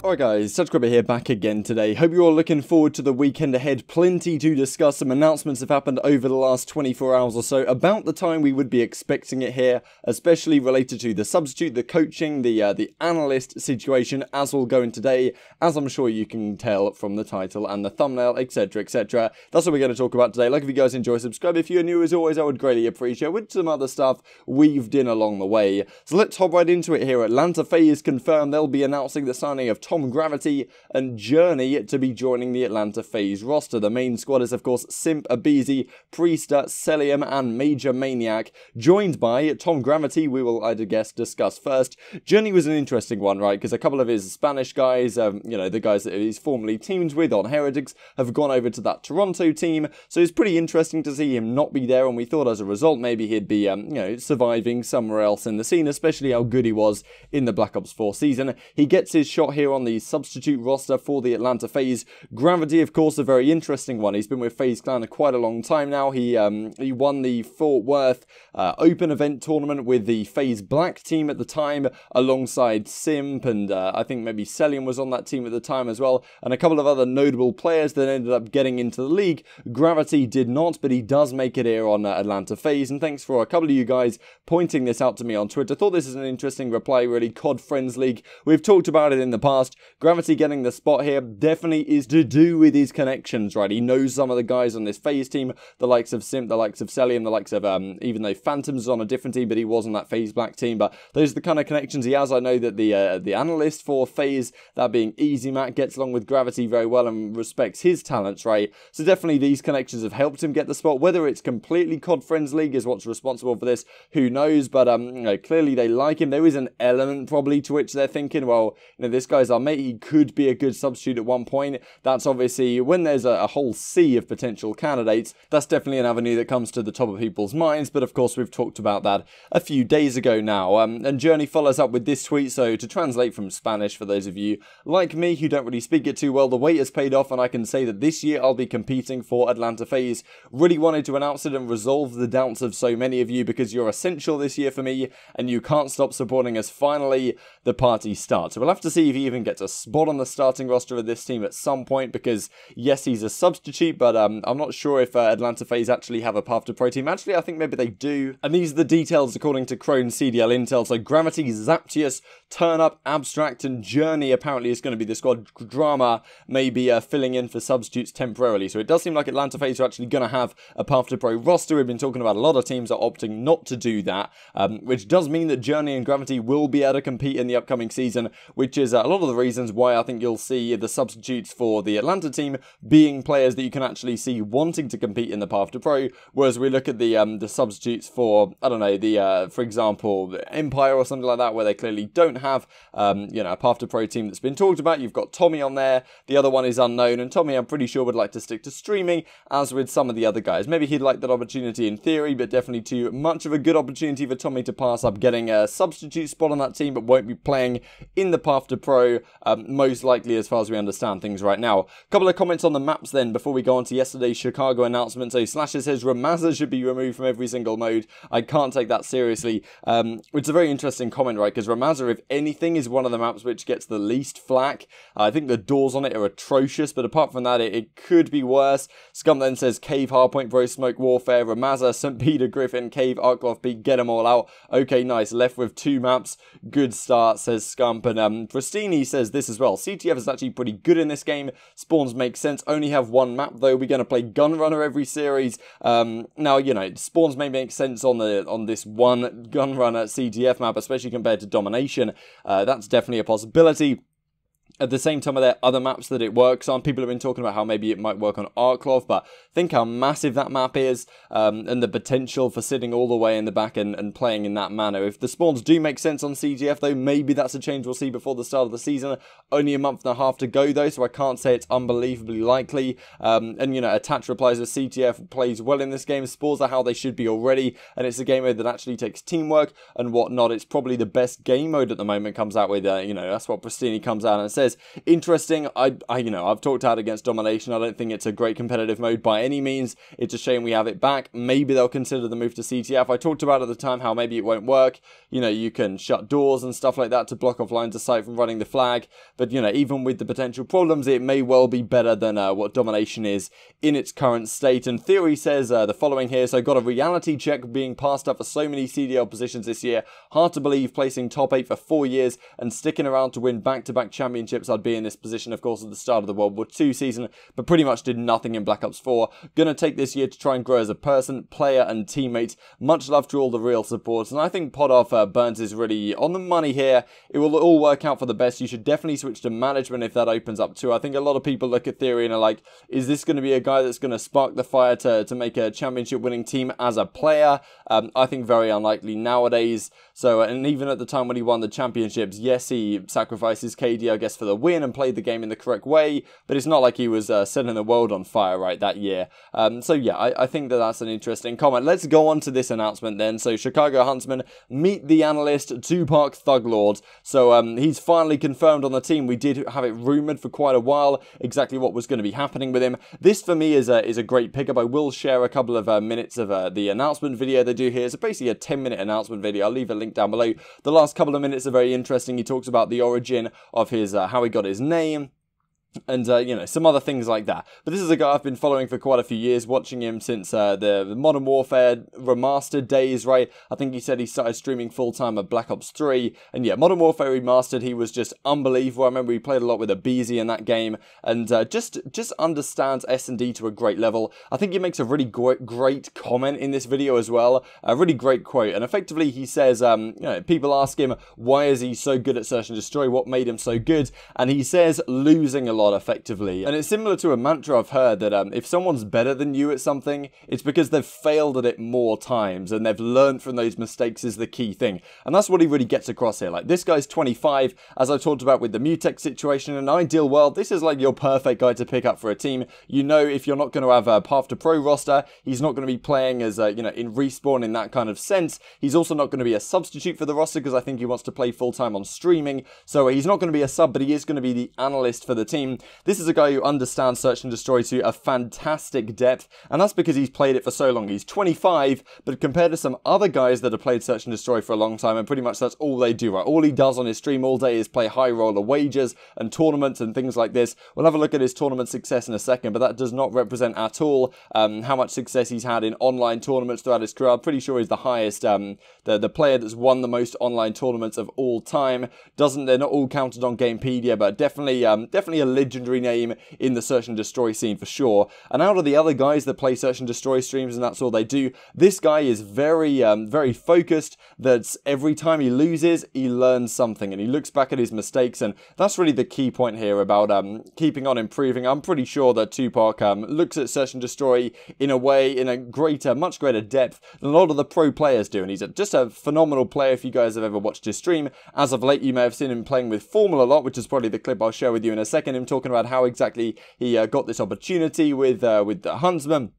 Alright guys, ThuGLorD here back again today. Hope you're all looking forward to the weekend ahead. Plenty to discuss. Some announcements have happened over the last 24 hours or so, about the time we would be expecting it here, especially related to the substitute, the coaching, the analyst situation, as we'll go in today, as I'm sure you can tell from the title and the thumbnail, etc, etc. That's what we're going to talk about today. Like if you guys enjoy, subscribe if you're new. As always, I would greatly appreciate, with some other stuff weaved in along the way. So let's hop right into it here. Atlanta FaZe confirmed they'll be announcing the signing of Tom Gravity and Journey to be joining the Atlanta FaZe roster. The main squad is of course Simp, Abizi, Priester, Celium and Major Maniac, joined by Tom Gravity. We will, I'd guess, discuss first. Journey was an interesting one, right, because a couple of his Spanish guys, you know, the guys that he's formerly teamed with on Heretics, have gone over to that Toronto team, so it's pretty interesting to see him not be there, and we thought as a result maybe he'd be, you know, surviving somewhere else in the scene, especially how good he was in the Black Ops 4 season. He gets his shot here on the substitute roster for the Atlanta FaZe. Gravity, of course, a very interesting one. He's been with FaZe Clan quite a long time now. He won the Fort Worth Open Event tournament with the FaZe Black team at the time, alongside Simp, and I think maybe Celium was on that team at the time as well, and a couple of other notable players that ended up getting into the league. Gravity did not, but he does make it here on Atlanta FaZe, and thanks for a couple of you guys pointing this out to me on Twitter. Thought this is an interesting reply, really. CoD Friends League, we've talked about it in the past. Gravity getting the spot here definitely is to do with his connections, right? He knows some of the guys on this FaZe team, the likes of Simp, the likes of Celium, the likes of, even though Phantom's on a different team, but he was on that FaZe Black team, but those are the kind of connections he has. I know that the analyst for FaZe, that being Easy Matt, gets along with Gravity very well and respects his talents, right? So definitely these connections have helped him get the spot. Whether it's completely CoD Friends League is what's responsible for this, who knows, but you know, clearly they like him. There is an element probably to which they're thinking, well, you know, this guy's our mate, he could be a good substitute at one point. That's obviously, when there's a whole sea of potential candidates, that's definitely an avenue that comes to the top of people's minds, but of course we've talked about that a few days ago now. And Journey follows up with this tweet, so to translate from Spanish for those of you like me who don't really speak it too well, the wait has paid off and I can say that this year I'll be competing for Atlanta FaZe. Really wanted to announce it and resolve the doubts of so many of you, because you're essential this year for me and you can't stop supporting us. Finally, the party starts. So we'll have to see if he even gets a spot on the starting roster of this team at some point, because yes, he's a substitute, but I'm not sure if Atlanta FaZe actually have a path to pro team. Actually, I think maybe they do, and these are the details according to Crohn's CDL Intel. So Gravity, Zaptius, Turn Up, Abstract and Journey apparently is going to be the squad. Drama maybe filling in for substitutes temporarily, so it does seem like Atlanta FaZe are actually going to have a path to pro roster. We've been talking about a lot of teams are opting not to do that, which does mean that Journey and Gravity will be able to compete in the upcoming season, which is a lot of the reasons why I think you'll see the substitutes for the Atlanta team being players that you can actually see wanting to compete in the path to pro, whereas we look at the substitutes for, I don't know, for example, Empire or something like that, where they clearly don't have you know, a path to pro team that's been talked about. You've got Tommy on there, the other one is unknown, and Tommy I'm pretty sure would like to stick to streaming, as with some of the other guys. Maybe he'd like that opportunity in theory, but definitely too much of a good opportunity for Tommy to pass up getting a substitute spot on that team, but won't be playing in the path to pro, most likely, as far as we understand things right now. A couple of comments on the maps then before we go on to yesterday's Chicago announcement. So Slasher says Ramazza should be removed from every single mode. I can't take that seriously, which is a very interesting comment, right, because Ramazza, if anything, is one of the maps which gets the least flack. I think the doors on it are atrocious, but apart from that, it could be worse. Scum then says Cave, Hardpoint, Bro, Smoke, Warfare, Ramazza, St. Peter, Griffin, Cave, Arcloth, Peak, get them all out. Okay, nice. Left with 2 maps. Good start, says Scump. And Pristini says this as well. CTF is actually pretty good in this game. Spawns make sense. Only have 1 map though. We're going to play Gunrunner every series. Now, you know, spawns may make sense on this one Gunrunner CTF map, especially compared to Domination. That's definitely a possibility. At the same time, are there other maps that it works on? People have been talking about how maybe it might work on Arcloth, but think how massive that map is, and the potential for sitting all the way in the back and playing in that manner. If the spawns do make sense on CTF, though, maybe that's a change we'll see before the start of the season. Only a month and a half to go, though, so I can't say it's unbelievably likely. And, you know, Attach replies with CTF plays well in this game. Spores are how they should be already, and it's a game mode that actually takes teamwork and whatnot. It's probably the best game mode at the moment, comes out with, you know, that's what Pristini comes out and says. says, interesting. I've talked out against Domination. I don't think it's a great competitive mode by any means. It's a shame we have it back. Maybe they'll consider the move to CTF. I talked about at the time how maybe it won't work. You know, you can shut doors and stuff like that to block off lines of sight from running the flag. But, you know, even with the potential problems, it may well be better than what Domination is in its current state. And Theory says the following here. So got a reality check being passed up for so many CDL positions this year. Hard to believe placing top 8 for 4 years and sticking around to win back-to-back championships. I'd be in this position, of course, at the start of the World War II season, but pretty much did nothing in Black Ops 4. Gonna take this year to try and grow as a person, player, and teammate. Much love to all the real support, and I think Pod Off Burns is really on the money here. It will all work out for the best. You should definitely switch to management if that opens up too. I think a lot of people look at Theory and are like, is this going to be a guy that's going to spark the fire to make a championship winning team as a player? I think very unlikely nowadays. So, and even at the time when he won the championships, yes, he sacrificed his KD, I guess, for the win and played the game in the correct way, but it's not like he was setting the world on fire, right, that year. So yeah, I think that's an interesting comment. Let's go on to this announcement then. So Chicago Huntsmen meet the Analyst, Tupac ThuGLorD. So he's finally confirmed on the team. We did have it rumored for quite a while exactly what was going to be happening with him. This for me is a great pickup. I will share a couple of minutes of the announcement video they do here. It's basically a 10-minute announcement video. I'll leave a link down below. The last couple of minutes are very interesting. He talks about the origin of his how he got his name, and, you know, some other things like that. But this is a guy I've been following for quite a few years, watching him since the Modern Warfare Remastered days, right? I think he said he started streaming full-time at Black Ops 3. And yeah, Modern Warfare Remastered, he was just unbelievable. I remember he played a lot with Abizi in that game. And just understands S&D to a great level. I think he makes a really great comment in this video as well. A really great quote. And effectively, he says, you know, people ask him, why is he so good at Search and Destroy? What made him so good? And he says, losing a lot effectively. And it's similar to a mantra I've heard that if someone's better than you at something, it's because they've failed at it more times and they've learned from those mistakes is the key thing. And that's what he really gets across here. Like, this guy's 25, as I talked about with the Mutex situation. In an ideal world, this is like your perfect guy to pick up for a team. You know, if you're not going to have a path to pro roster, he's not going to be playing as you know, in Respawn in that kind of sense. He's also not going to be a substitute for the roster because I think he wants to play full-time on streaming. So he's not going to be a sub, but he is going to be the analyst for the team. This is a guy who understands Search and Destroy to a fantastic depth, and that's because he's played it for so long. He's 25, but compared to some other guys that have played Search and Destroy for a long time, and pretty much that's all they do, right? All he does on his stream all day is play high roller wagers and tournaments and things like this. We'll have a look at his tournament success in a second, but that does not represent at all how much success he's had in online tournaments throughout his career. I'm pretty sure he's the highest, the player that's won the most online tournaments of all time. They're not all counted on Gamepedia, but definitely a legendary name in the Search and Destroy scene for sure. And out of the other guys that play Search and Destroy streams and that's all they do, this guy is very focused. That's every time he loses, he learns something and he looks back at his mistakes, and that's really the key point here about keeping on improving. I'm pretty sure that Tupac looks at Search and Destroy in a way, in a much greater depth than a lot of the pro players do, and he's just a phenomenal player. If you guys have ever watched his stream, as of late you may have seen him playing with Formal a lot, which is probably the clip I'll share with you in a second, him talking about how exactly he got this opportunity with the Huntsmen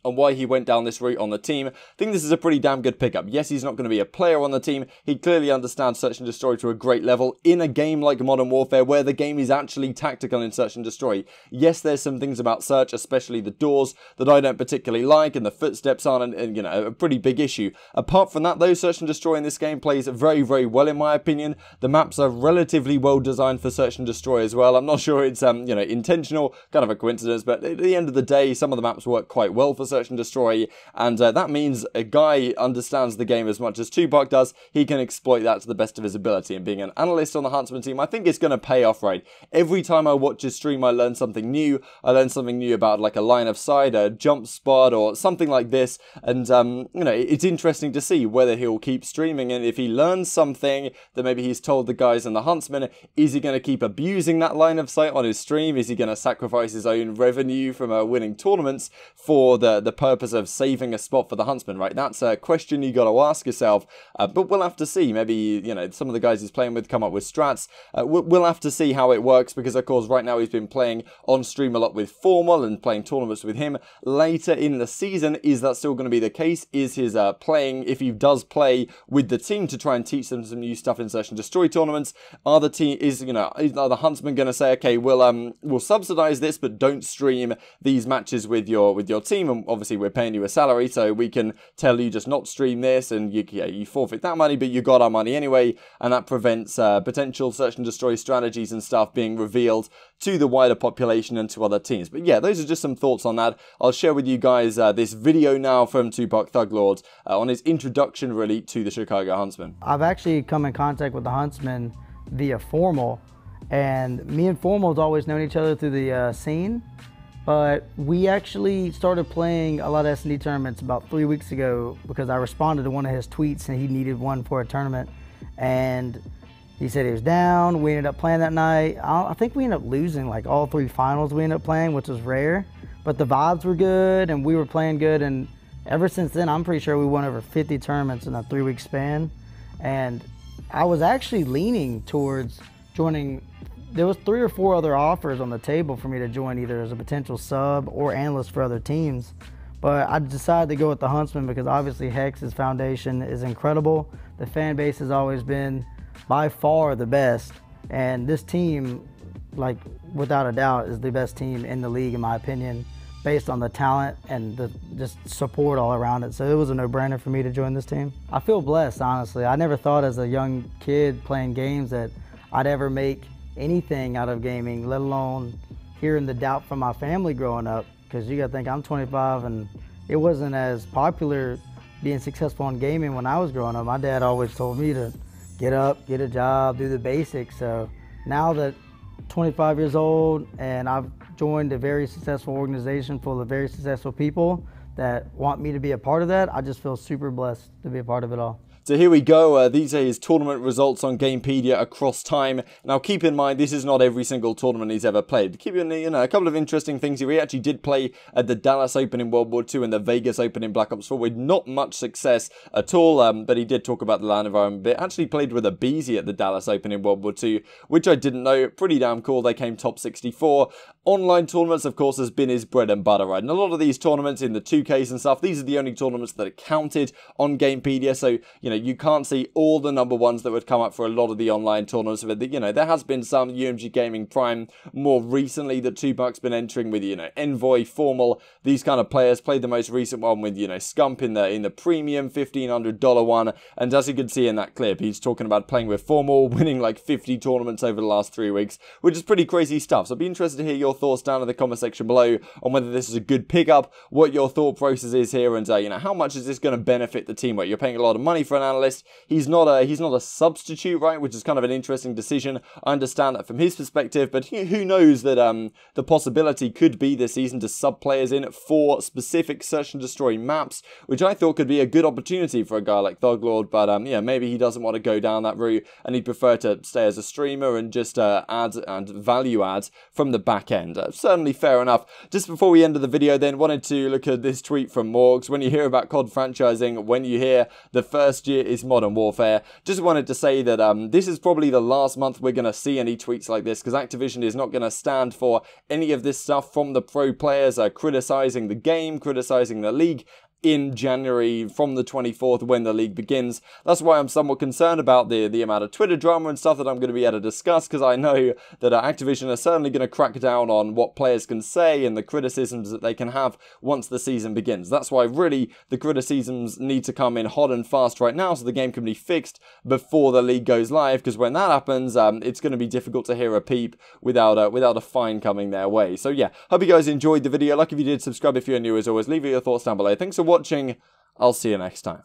and why he went down this route on the team. I think this is a pretty damn good pickup. Yes, he's not going to be a player on the team. He clearly understands Search and Destroy to a great level in a game like Modern Warfare, where the game is actually tactical in Search and Destroy. Yes, there's some things about Search, especially the doors, that I don't particularly like, and the footsteps aren't, and you know, a pretty big issue. Apart from that, though, Search and Destroy in this game plays very, very well, in my opinion. The maps are relatively well designed for Search and Destroy as well. I'm not sure it's you know, intentional, kind of a coincidence, but at the end of the day, some of the maps work quite well for Search and Destroy, and that means a guy understands the game as much as Tupac does. He can exploit that to the best of his ability, and being an analyst on the Huntsman team, I think it's going to pay off, right? Every time I watch his stream, I learn something new. I learn something new about like a line of sight, a jump spot, or something like this, and you know, it's interesting to see whether he'll keep streaming, and if he learns something that maybe he's told the guys in the Huntsman, is he going to keep abusing that line of sight on his stream? Is he going to sacrifice his own revenue from winning tournaments for the the purpose of saving a spot for the Huntsmen, right? That's a question you got to ask yourself. But we'll have to see. Maybe, you know, some of the guys he's playing with come up with strats. We'll have to see how it works, because of course right now he's been playing on stream a lot with Formal and playing tournaments with him. Later in the season, is that still going to be the case? Is his playing, if he does play with the team to try and teach them some new stuff in Search and Destroy tournaments, are the Huntsmen going to say, okay, we'll subsidize this, but don't stream these matches with your team, and obviously we're paying you a salary, so we can tell you just not stream this, and you forfeit that money, but you got our money anyway, and that prevents potential Search and Destroy strategies and stuff being revealed to the wider population and to other teams. But yeah, those are just some thoughts on that. I'll share with you guys this video now from Tupac ThuGLorD on his introduction really to the Chicago Huntsmen. I've actually come in contact with the Huntsmen via Formal, and me and Formal's always known each other through the scene, but we actually started playing a lot of S&D tournaments about 3 weeks ago because I responded to one of his tweets and he needed one for a tournament, and he said he was down. We ended up playing that night. I think we ended up losing like all 3 finals we ended up playing, which was rare, but the vibes were good and we were playing good, and ever since then I'm pretty sure we won over 50 tournaments in a 3-week span. And I was actually leaning towards joining. There was 3 or 4 other offers on the table for me to join, either as a potential sub or analyst for other teams, but I decided to go with the Huntsmen because obviously Hex's foundation is incredible. The fan base has always been by far the best, and this team, like without a doubt, is the best team in the league in my opinion, based on the talent and the just support all around it. So it was a no-brainer for me to join this team. I feel blessed, honestly. I never thought as a young kid playing games that I'd ever make anything out of gaming, let alone hearing the doubt from my family growing up, because you gotta think I'm 25 and it wasn't as popular being successful in gaming when I was growing up. My dad always told me to get up, get a job, do the basics. So now that 25 years old and I've joined a very successful organization full of very successful people that want me to be a part of that, I just feel super blessed to be a part of it all. So here we go, these are his tournament results on Gamepedia across time. Now keep in mind, this is not every single tournament he's ever played. Keep in, you know, a couple of interesting things here. He actually did play at the Dallas Open in World War II and the Vegas Open in Black Ops 4 with not much success at all, but he did talk about the LAN environment a bit. Actually played with a Beezy at the Dallas Open in World War II, which I didn't know. Pretty damn cool. They came top 64. Online tournaments, of course, has been his bread and butter, right? And a lot of these tournaments in the 2Ks and stuff, these are the only tournaments that are counted on Gamepedia, so, you know, you can't see all the number ones that would come up for a lot of the online tournaments. But, you know, there has been some UMG Gaming Prime more recently that Tupac's been entering with, you know, Envoy, Formal, these kind of players. Played the most recent one with, you know, Scump in the premium $1,500 one, and as you can see in that clip, he's talking about playing with Formal, winning like 50 tournaments over the last 3 weeks, which is pretty crazy stuff. So I'd be interested to hear your thoughts down in the comment section below on whether this is a good pickup, what your thought process is here, and you know, how much is this going to benefit the team? Right, you're paying a lot of money for an analyst. He's not a substitute, right? Which is kind of an interesting decision. I understand that from his perspective, but who knows that the possibility could be this season to sub players in for specific Search and Destroy maps, which I thought could be a good opportunity for a guy like ThuGLorD. But yeah, maybe he doesn't want to go down that route, and he'd prefer to stay as a streamer and just add and value add from the back end. Certainly fair enough. Just before we end the video, then wanted to look at this tweet from Morgs. When you hear about COD franchising, when you hear the first year is Modern Warfare, just wanted to say that this is probably the last month we're going to see any tweets like this, because Activision is not going to stand for any of this stuff from the pro players criticizing the game, criticizing the league in January from the 24th when the league begins. That's why I'm somewhat concerned about the amount of Twitter drama and stuff that I'm going to be able to discuss, because I know that Activision are certainly going to crack down on what players can say and the criticisms that they can have once the season begins. That's why really the criticisms need to come in hot and fast right now so the game can be fixed before the league goes live, because when that happens, it's going to be difficult to hear a peep without a fine coming their way. So yeah, hope you guys enjoyed the video. Like if you did, subscribe if you're new. As always, leave your thoughts down below. Thanks for watching. I'll see you next time.